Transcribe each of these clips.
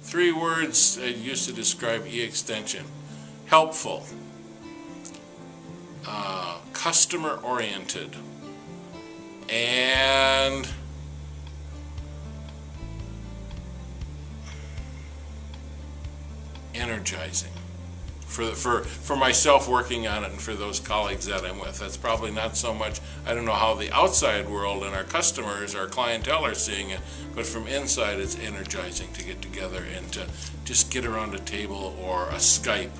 Three words I used to describe E-Extension: helpful, customer-oriented, and energizing. For myself working on it, and for those colleagues that I'm with. That's probably not so much, I don't know how the outside world and our customers, our clientele are seeing it, but from inside it's energizing to get together and to just get around a table or a Skype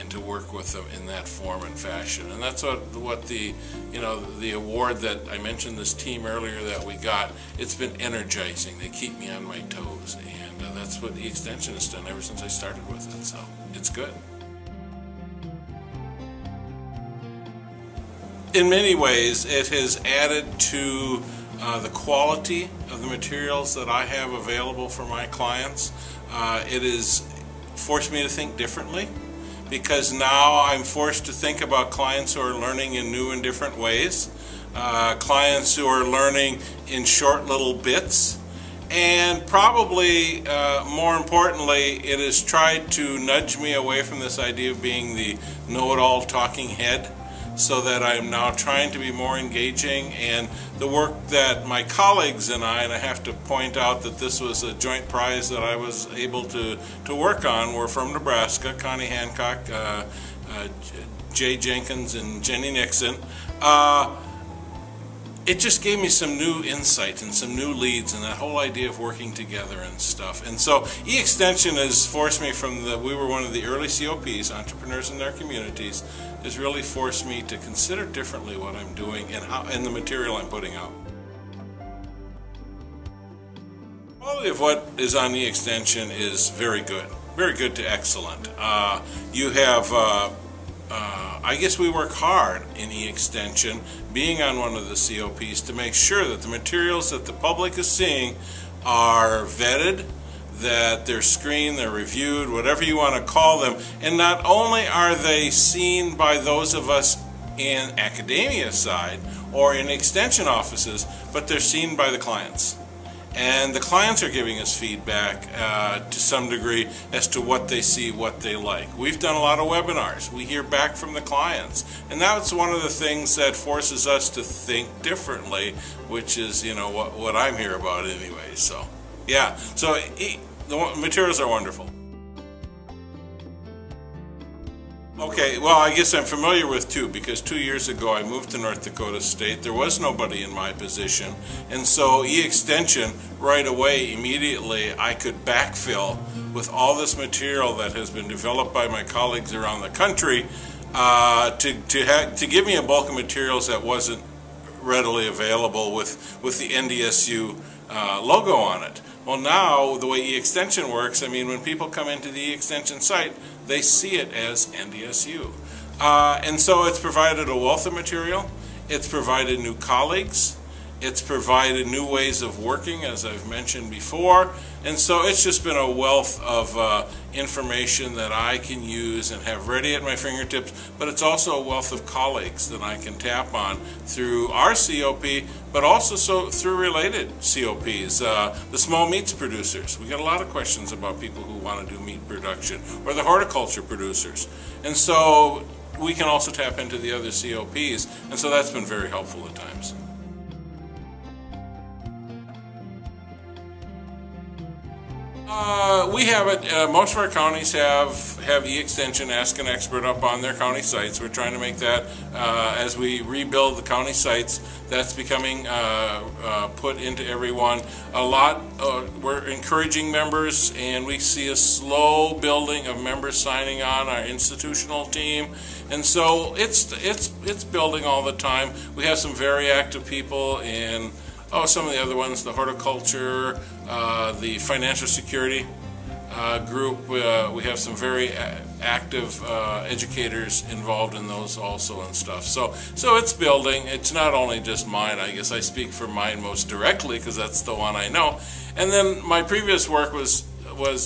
and to work with them in that form and fashion. And that's what the, the award that I mentioned, this team earlier that we got, it's been energizing. They keep me on my toes, and that's what E-Extension has done ever since I started with it, so it's good. In many ways, it has added to the quality of the materials that I have available for my clients. It has forced me to think differently, because now I'm forced to think about clients who are learning in new and different ways, clients who are learning in short little bits, and probably more importantly, it has tried to nudge me away from this idea of being the know-it-all talking head, so that I'm now trying to be more engaging. And the work that my colleagues and I have to point out that this was a joint prize that I was able to work on, were from Nebraska, Connie Hancock, Jay Jenkins, and Jenny Nixon. It just gave me some new insight and some new leads, and that whole idea of working together and stuff. And so E-Extension has forced me from we were one of the early COPs, entrepreneurs in their communities, has really forced me to consider differently what I'm doing and the material I'm putting out. The quality of what is on E-Extension is very good to excellent. You have I guess we work hard in E-Extension, being on one of the COPs, to make sure that the materials that the public is seeing are vetted, that they're screened, they're reviewed, whatever you want to call them. And not only are they seen by those of us in academia side or in extension offices, but they're seen by the clients. And the clients are giving us feedback to some degree as to what they see, what they like. We've done a lot of webinars. We hear back from the clients. And that's one of the things that forces us to think differently, which is, what I'm here about anyway. So, yeah. So the materials are wonderful. Okay, well, I guess I'm familiar with two, because 2 years ago I moved to North Dakota State. There was nobody in my position, and so E-Extension, right away, immediately, I could backfill with all this material that has been developed by my colleagues around the country to give me a bulk of materials that wasn't readily available with the NDSU logo on it. Well, now, the way E-Extension works, I mean, when people come into the E-Extension site, they see it as NDSU. And so it's provided a wealth of material, it's provided new colleagues, it's provided new ways of working, as I've mentioned before, and so it's just been a wealth of information that I can use and have ready at my fingertips, but it's also a wealth of colleagues that I can tap on through our COP, but also through related COPs. The small meats producers, we get a lot of questions about people who want to do meat production, or the horticulture producers, and so we can also tap into the other COPs, and so that's been very helpful at times. We have it. Most of our counties have E-Extension Ask an Expert up on their county sites. We're trying to make that, as we rebuild the county sites, that's becoming put into everyone. A lot, we're encouraging members, and we see a slow building of members signing on our institutional team, and so it's building all the time. We have some very active people in some of the other ones, the horticulture, the financial security group. We have some very active educators involved in those also and stuff. So it's building. It's not only just mine. I guess I speak for mine most directly because that's the one I know. And then my previous work was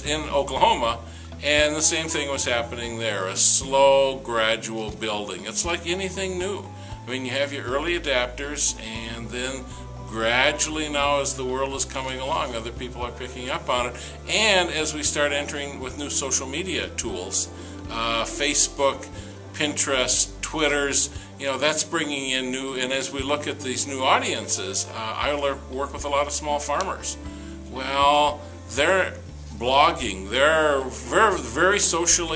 in Oklahoma, and the same thing was happening there, a slow, gradual building. It's like anything new. I mean, you have your early adapters, and then gradually now, as the world is coming along, other people are picking up on it. And as we start entering with new social media tools, Facebook, Pinterest, Twitters, that's bringing in new, and as we look at these new audiences, I work with a lot of small farmers. Well, they're blogging, they're very, very social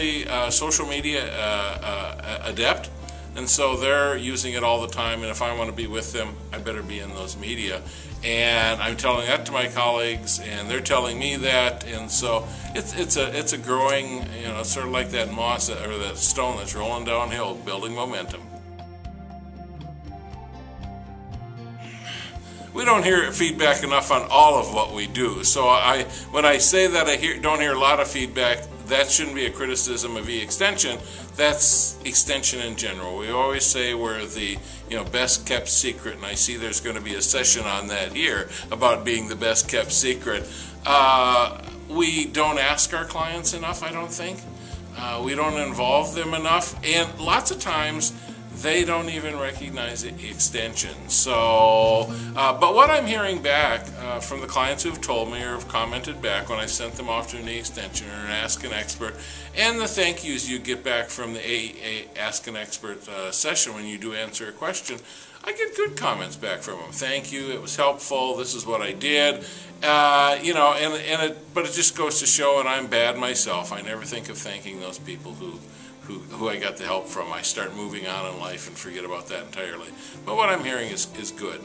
media adept, and so they're using it all the time, and if I want to be with them, I better be in those media. And I'm telling that to my colleagues, and they're telling me that, and so it's a growing, sort of like that moss or that stone that's rolling downhill, building momentum. We don't hear feedback enough on all of what we do. So when I say that I don't hear a lot of feedback, that shouldn't be a criticism of E-Extension. That's Extension in general. We always say we're the best kept secret, and I see there's going to be a session on that here about being the best kept secret. We don't ask our clients enough, I don't think. We don't involve them enough, and lots of times they don't even recognize the extension. So, but what I'm hearing back from the clients who've told me or have commented back when I sent them off to an extension or an Ask an Expert, and the thank yous you get back from the Ask an Expert session when you do answer a question, I get good comments back from them. Thank you, it was helpful, this is what I did. But it just goes to show, and I'm bad myself, I never think of thanking those people who I got the help from. I start moving on in life and forget about that entirely. But what I'm hearing is good.